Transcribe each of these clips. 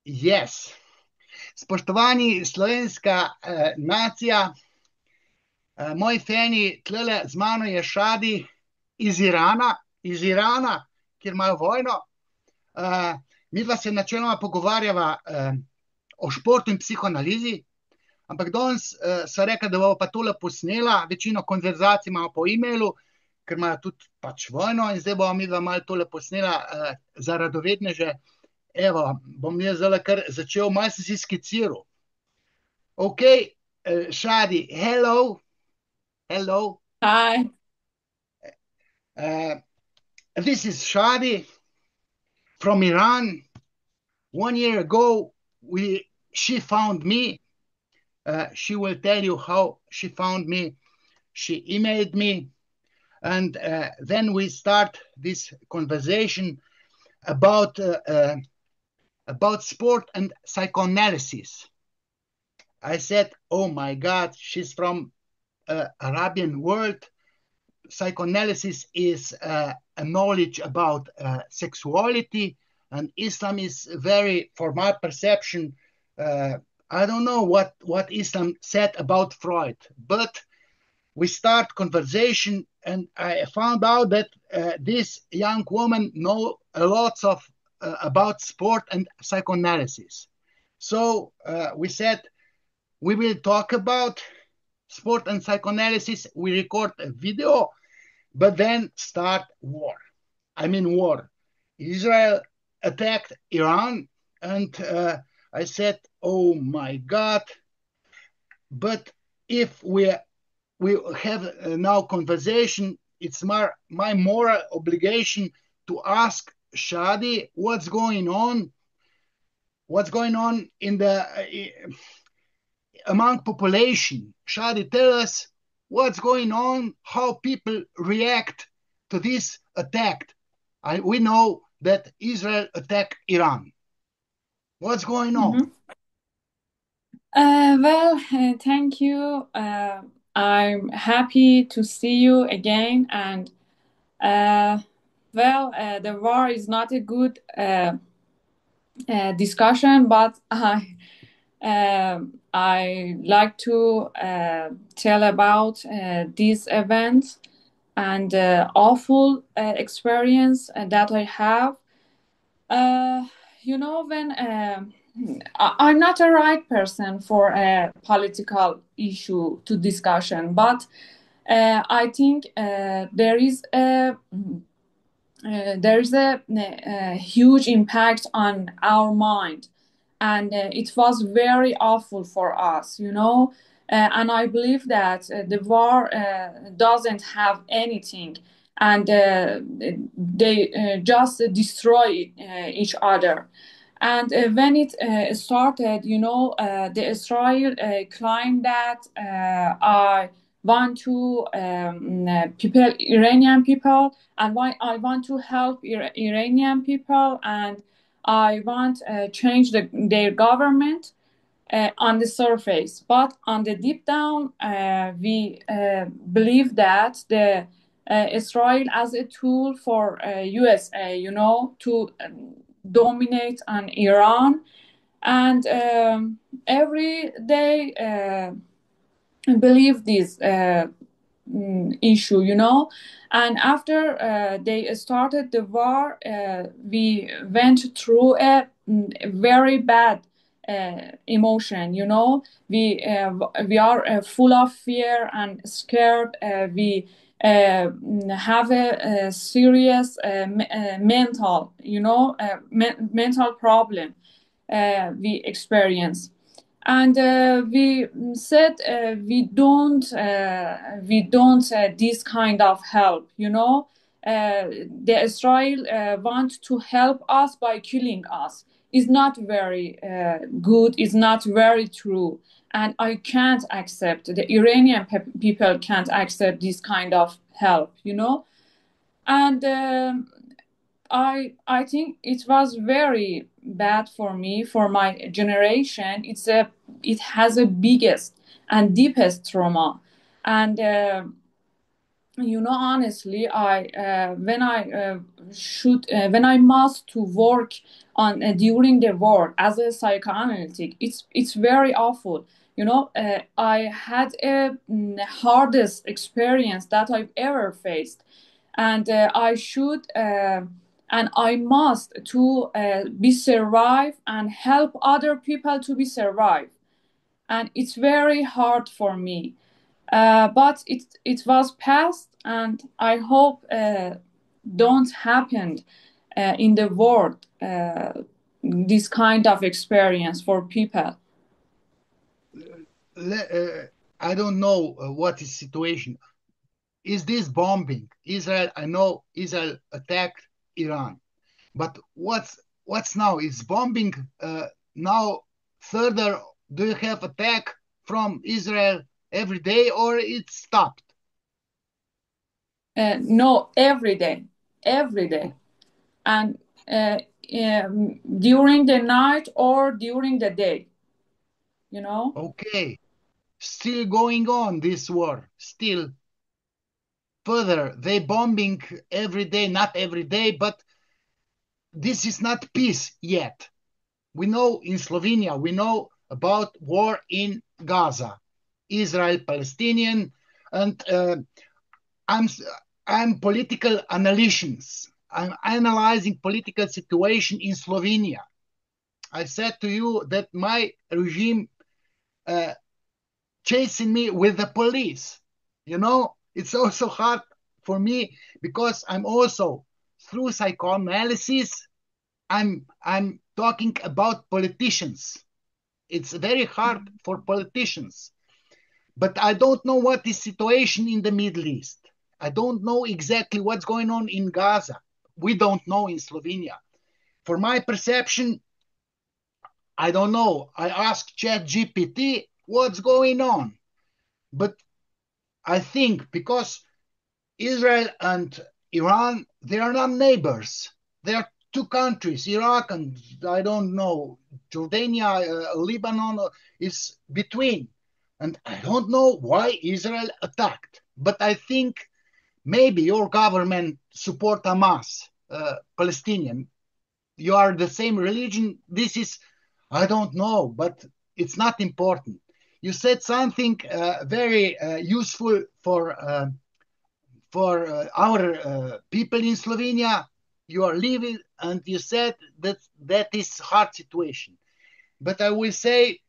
Yes. Spoštovani slovenska nacija, moji fani, tlele z mano je Šadi iz Irana, kjer imajo vojno. Midva se načeloma pogovarjava o športu in psihoanalizi, ampak danes sva rekla, da bomo pa tole posnela, večino konverzacij imamo po e-mailu, ker imajo tudi pač vojno in zdaj bomo midva malo tole posnela za radovedneže. Evo, bom jaz zdaj kar začel, malo sem si skiciral. Ok, Shadi, hello. Hello. Hi. Uh, this is Shadi from Iran. 1 year ago, she found me. She will tell you how she found me. She emailed me, and then we start this conversation about sport and psychoanalysis. I said, "Oh my God, she's from Arabian world. Psychoanalysis is a knowledge about sexuality, and Islam is very, for my perception, I don't know what Islam said about Freud, but we start conversation, and I found out that this young woman knows a lot of about sport and psychoanalysis. So we said we will talk about sport and psychoanalysis. We record a video, but then start war. I mean war. Israel attacked Iran, and I said, "Oh my God!" But if we have now conversation, it's my moral obligation to ask Shadi what's going on. What's going on in the among population? Shadi, tell us what's going on, how people react to this attack. We know that Israel attacked Iran. What's going on? Mhm. Thank you. I'm happy to see you again. And the war is not a good discussion, but I like to tell about this event and awful experience that I have. Uh, when I'm not a right person for a political issue to discussion, but I think there is a huge impact on our mind, and it was very awful for us, and I believe that the war doesn't have anything, and they just destroy each other. And when it started, the Israel claimed that I want to Iranian people, and why I want to help Iranian people, and I want change their government on the surface, but on the deep down, we believe that the Israel as a tool for USA, to dominate on Iran, and every day believe this issue, and after they started the war, we went through a very bad emotion, we are full of fear and scared. We have a serious mental problem we experience, and we said we don't this kind of help, the Israel want to help us by killing us. Is not very good, is not very true, and I can't accept, the Iranian people can't accept this kind of help, and I think it was very bad for me, for my generation. It has a biggest and deepest trauma, and honestly, I when I must to work on during the war as a psychoanalytic, it's very awful. I had a hardest experience that I've ever faced, and I must to be survive and help other people to be survive, and it's very hard for me. But it was past, and I hope don't happen in the world this kind of experience for people. I don't know what is situation. Is this bombing? Israel, I know Israel attacked Iran, but what's now? Is bombing now further? Do you have attack from Israel every day, or it stopped? No, every day, and during the night or during the day, you know. Okay, still going on this war, still further. They bombing every day, not every day, but this is not peace yet. We know in Slovenia, we know about war in Gaza, Israel, Palestinian, and I'm I'm political analyst. I'm analyzing political situation in Slovenia. I said to you that my regime uh, chasing me with the police. It's also hard for me because I'm also through psychoanalysis. I'm talking about politicians. It's very hard for politicians. But I don't know what is situation in the Middle East. I don't know exactly what's going on in Gaza. We don't know in Slovenia. For my perception, I don't know. I asked ChatGPT what's going on. But I think because Israel and Iran, they are not neighbors. They are two countries, Iraq and I don't know, Jordania, Lebanon is between. And I don't know why Israel attacked. But I think maybe your government support Hamas, Palestinian. You are the same religion. This is, I don't know, but it's not important. You said something very useful for our people in Slovenia. You are living, and you said that is hard situation. But I will say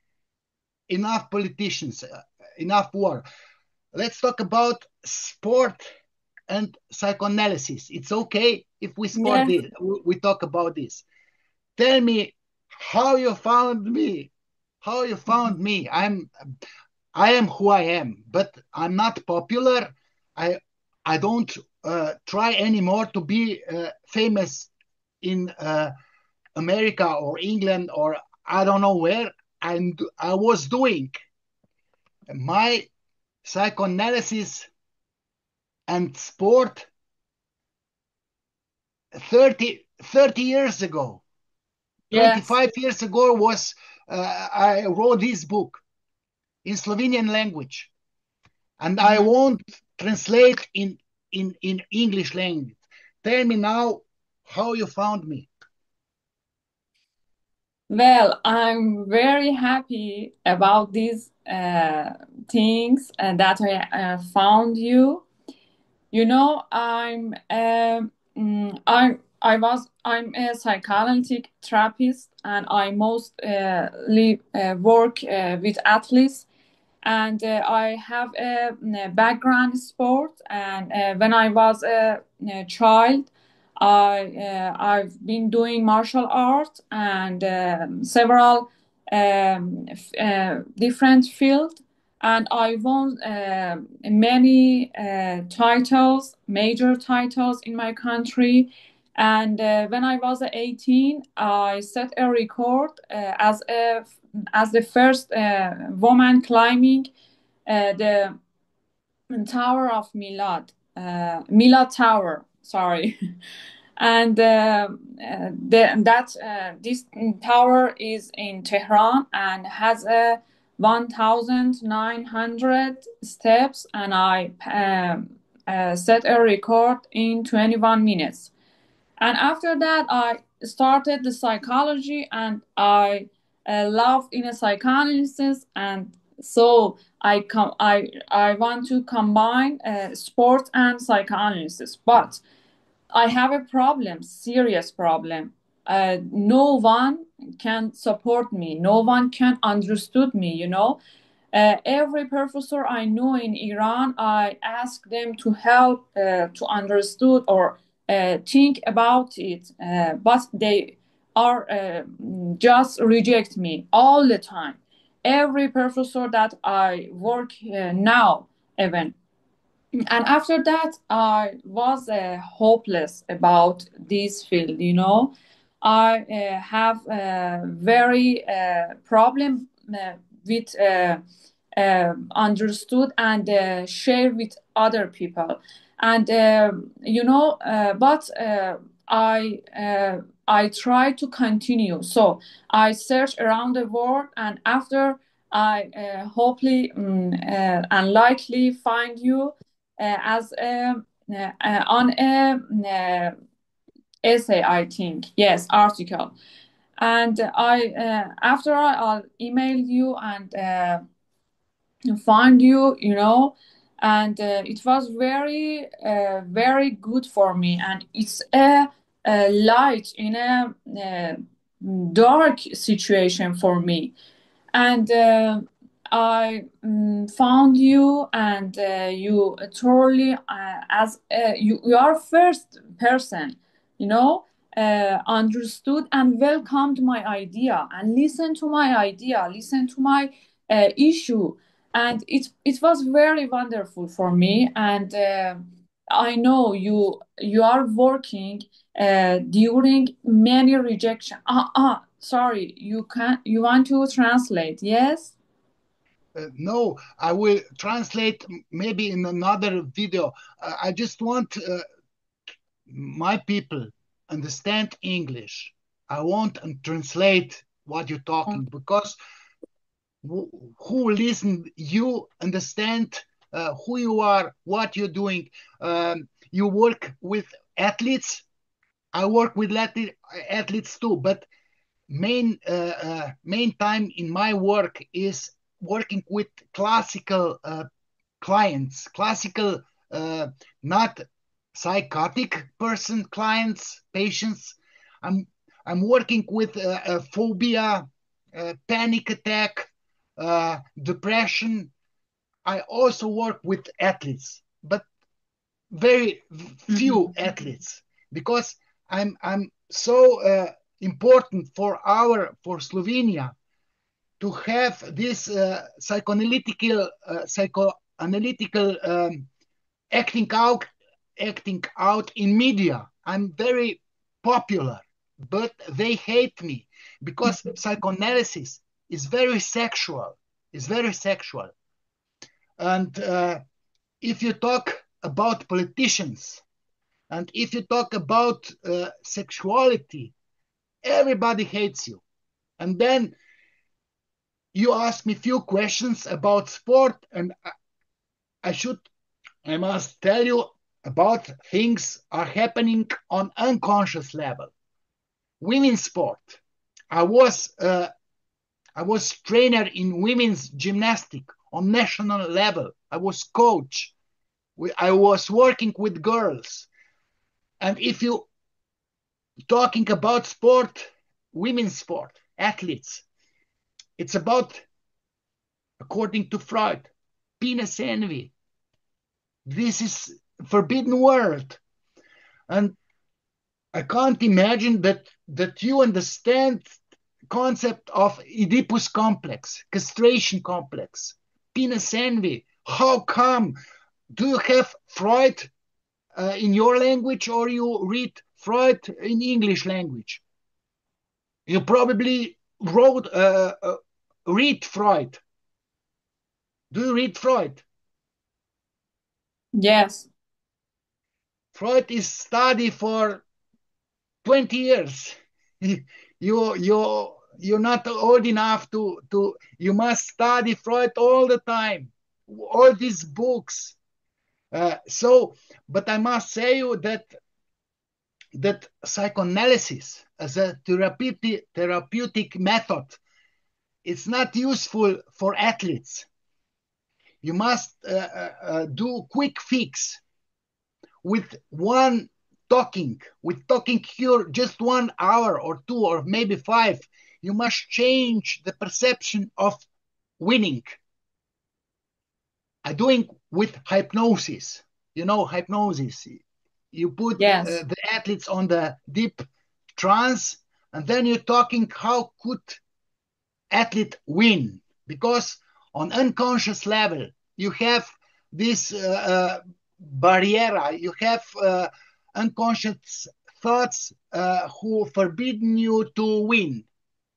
enough politicians, enough war. Let's talk about sport and psychoanalysis. It's okay if Yes. we talk about this. Tell me how you found me. How you found me. I am who I am, but I'm not popular. I I don't try anymore to be famous in America or England or I don't know where. I was doing my psychoanalysis and sport 30 years ago. Yes. 25 years ago was I wrote this book in Slovenian language, and I Mhm. won't translate in English language. Tell me now how you found me. Well, I'm very happy about these things that I found you. I'm a psychoanalytic therapist, and I mostly work with athletes, and I have a background in sport. And when I was a child, I've been doing martial arts and several different fields, and I won many titles, major titles in my country. And when I was 18, I set a record as the first woman climbing the Tower of Milad Tower. Sorry. And this tower is in Tehran and has a 1,900 steps, and I set a record in 21 minutes. And after that, I started the psychology, and I loved in a psychoanalysis, and so I want to combine sport and psychoanalysis. But I have a problem, serious problem. No one can support me. No one can understood me. Every professor I know in Iran, I ask them to help to understood or think about it, but they are just reject me all the time. Every professor that I work now, even. And after that, I was hopeless about this field. I have a very problem with understood and share with other people. And but I try to continue. So I search around the world, and after I hopefully unlikely find you as on a essay, I think, yes, article. And after I'll email you and find you. And it was very very good for me, and it's a light in a dark situation for me. And I found you, and you totally as you are first person, you know, understood and welcomed my idea and listened to my idea, listened to my issue, and it was very wonderful for me. And I know you are working during many rejection. Sorry, you want to translate, yes? No, I will translate maybe in another video. I just want my people understand English. I want to translate what you're talking, because who listen, you understand who you are, what you're doing. You work with athletes. I work with athletes too, but main time in my work is working with classical clients, classical, not psychotic person clients, patients. I'm working with phobia, panic attack, depression. I also work with athletes, but very few athletes, because I'm so important for Slovenia to have this psychoanalytical acting out in media. I'm very popular, but they hate me because psychoanalysis is very sexual. Is very sexual. And if you talk about politicians, and if you talk about sexuality, everybody hates you. And then you ask me few questions about sport, and I must tell you about things are happening on unconscious level. Women's sport. I was trainer in women's gymnastic on national level. I was coach. I was working with girls. And if you talking about sport, women's sport, athletes, it's about, according to Freud, penis envy. This is forbidden world. And I can't imagine that you understand concept of Oedipus complex, castration complex, penis envy. How come? Do you have Freud in your language, or you read Freud in English language? You probably read Freud. Do you read Freud? Yes. Freud is studied for 20 years. You're not old enough to you must study Freud all the time. All these books. But I must say you that psychoanalysis as a therapeutic method, it's not useful for athletes. You must do quick fix with talking here just 1 hour or 2 or maybe 5. You must change the perception of winning. I'm doing with hypnosis. You know, hypnosis. You put Yes. the athletes on the deep trance, and then you're talking how could athlete win, because on unconscious level you have this barrier, you have unconscious thoughts who forbidden you to win.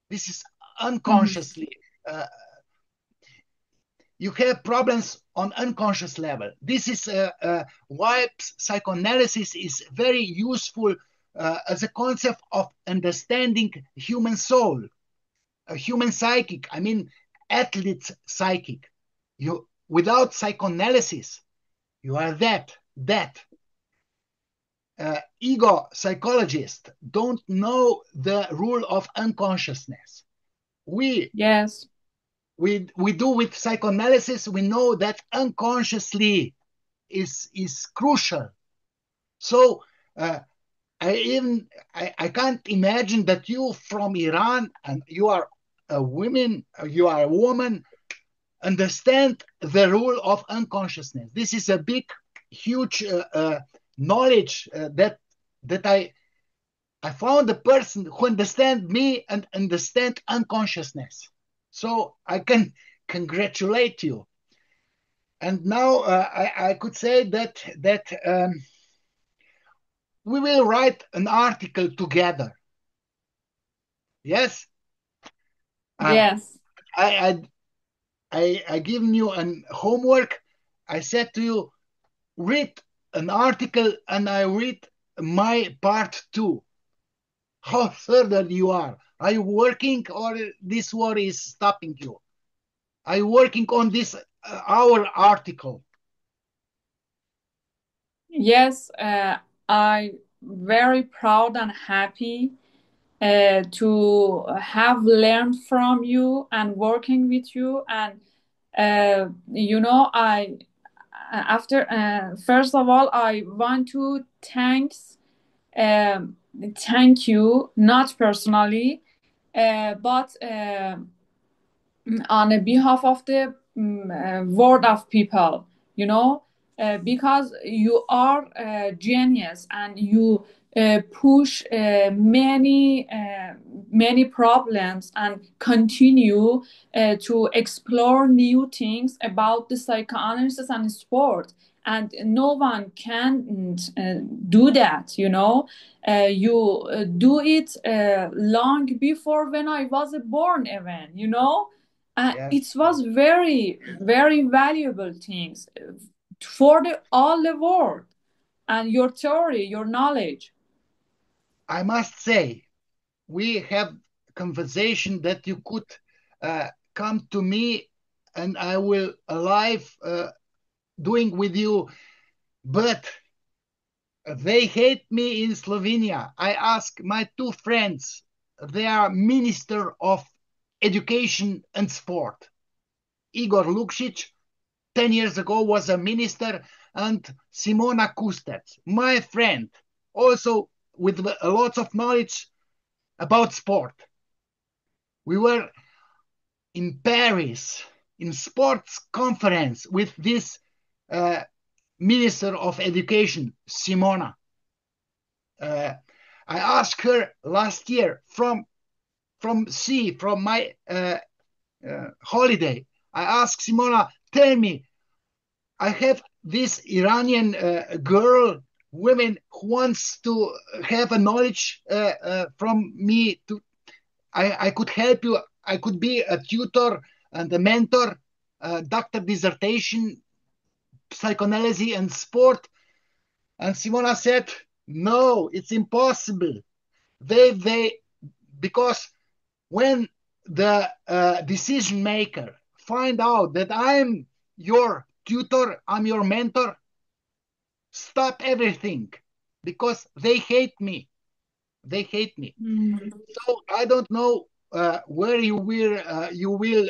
This is Mhm. unconsciously. Uh, you have problems on unconscious level. This is why psychoanalysis is very useful as a concept of understanding human soul, a human psychic. I mean, athlete's psychic. You without psychoanalysis, you are that. Ego psychologists don't know the rule of unconsciousness. We Yes. we do with psychoanalysis. We know that unconsciously is crucial. So I can't imagine that you from Iran and you are a woman understand the rule of unconsciousness. This is a big, huge knowledge that I found a person who understand me and understand unconsciousness. So I can congratulate you. And now I could say that we will write an article together. Yes, uh, Yes. I I given you an homework. I said to you, read an article, and I read my part too. How further you are? Are you working, or this war is stopping you? Are you working on this our article? Yes. I very proud and happy to have learned from you and working with you. And I after first of all, I want to um, thank you, not personally, but on behalf of the world of people, you know, because you are a genius and you push many problems and continue to explore new things about the psychoanalysis and sport. And no one can do that, you know. You do it long before when I was born, even, you know. It Yes, was very valuable things for all the world, and your theory, your knowledge. I must say we have conversation that you could come to me, and I will alive doing with you, but they hate me in Slovenia. I ask my two friends, they are Minister of Education and Sport. Igor Lukšić, 10 years ago, was a minister, and Simona Kustec, my friend, also with a lot of knowledge about sport. We were in Paris in sports conference with this uh, Minister of Education, Simona. I asked her last year from my holiday. I asked Simona, tell me, I have this Iranian girl, women who wants to have a knowledge from me. I could help you. I could be a tutor and a mentor, doctor dissertation, psychoanalysis and sport. And Simona said, no, it's impossible. They because when the decision maker find out that I'm your tutor, I'm your mentor, stop everything, because they hate me. They hate me. So I don't know where you will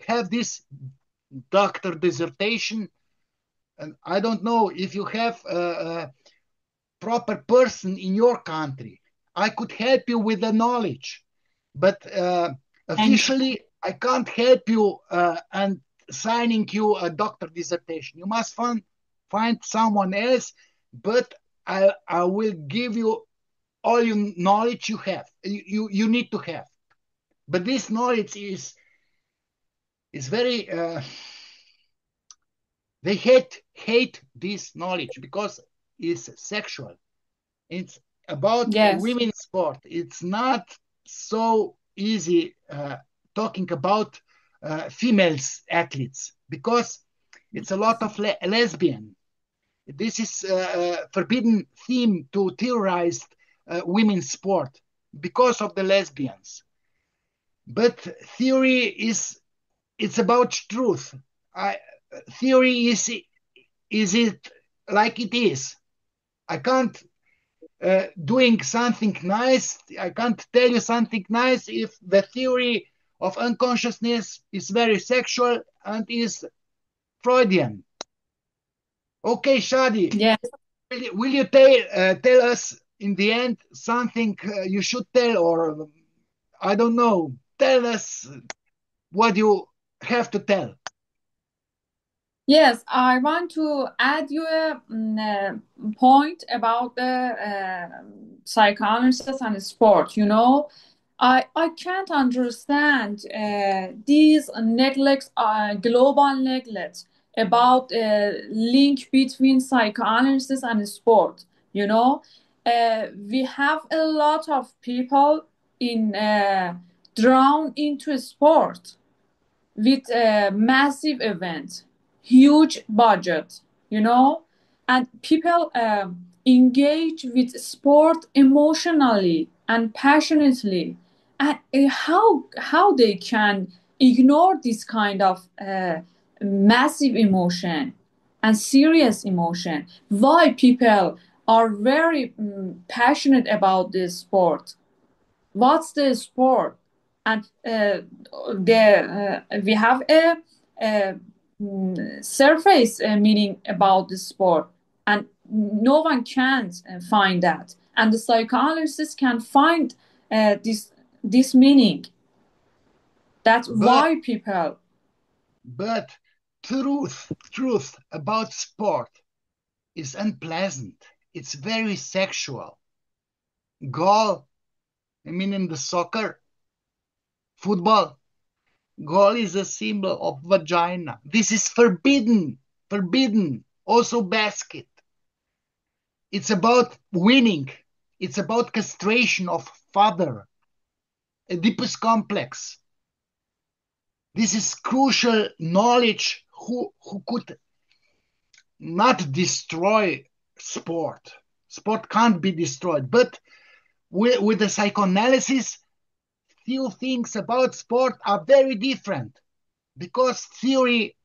have this doctor dissertation, and I don't know if you have a proper person in your country. I could help you with the knowledge, but Thank you. officially I can't help you and signing you a doctor dissertation. You must find someone else, but I will give you all your knowledge you have. You need to have. But this knowledge is very they hate this knowledge because it's sexual. It's about Yes. women's sport. It's not so easy talking about females athletes because it's a lot of lesbian. This is a forbidden theme to terrorize women's sport because of the lesbians. But theory it's about truth. Theory is it like it is. I can't doing something nice. I can't tell you something nice if the theory of unconsciousness is very sexual and is Freudian. Okay, Shadi, Yes. will you tell us in the end something you should tell, or I don't know, tell us what you have to tell. Yes, I want to add you a point about the psychoanalysis and sport. I can't understand these neglects, global neglects about link between psychoanalysis and sport. We have a lot of people in drawn into sport with a massive event, huge budget, and people engage with sport emotionally and passionately. And how they can ignore this kind of massive emotion and serious emotion? Why people are very passionate about this sport? What's the sport? And we have a surface meaning about the sport, and no one can find that, and the psychologist can find this meaning. That's But why people. but truth about sport is unpleasant. It's very sexual. Goal, I mean in the soccer, football, goal is a symbol of vagina. This is forbidden. Forbidden. Also basket. It's about winning. It's about castration of father. Oedipus complex. This is crucial knowledge who could not destroy sport. Sport can't be destroyed. But with the psychoanalysis, few things about sport are very different. Because theory,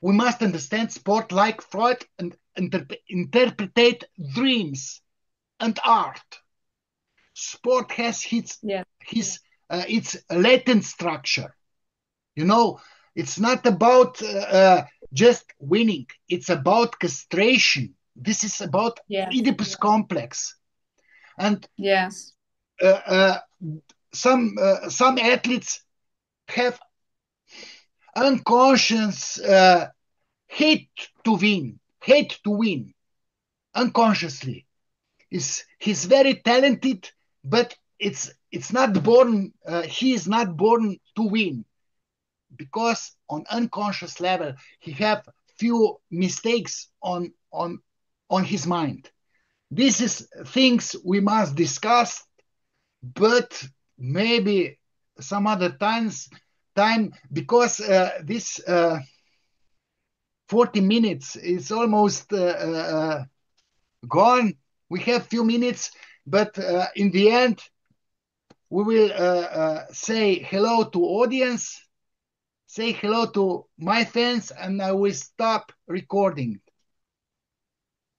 we must understand sport like Freud and interpret dreams and art. Sport has Yeah. its latent structure. It's not about just winning. It's about castration. This is about Yeah. Oedipus complex. And Yes. uh, some athletes have unconscious hate to win unconsciously. He's very talented, but it's not born. He is not born to win because on unconscious level he have few mistakes on his mind. This is things we must discuss, but maybe some other time because this 40 minutes is almost gone. We have few minutes, but in the end we will say hello to audience, say hello to my fans, and I will stop recording.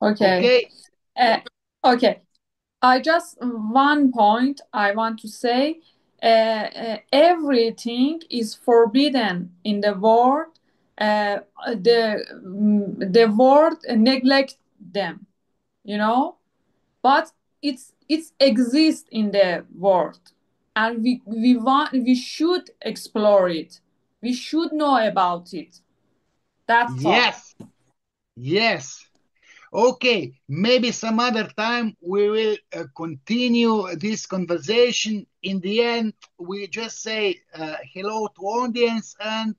Okay. Okay? Uh, okay. I just one point I want to say. Everything is forbidden in the world. The world neglect them, you know, but it's exists in the world, and we should explore it. We should know about it. That's all. Yes, yes. Okay, maybe some other time we will continue this conversation. In the end, we just say hello to audience and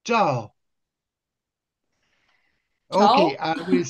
ciao. Okay, Ciao. I will.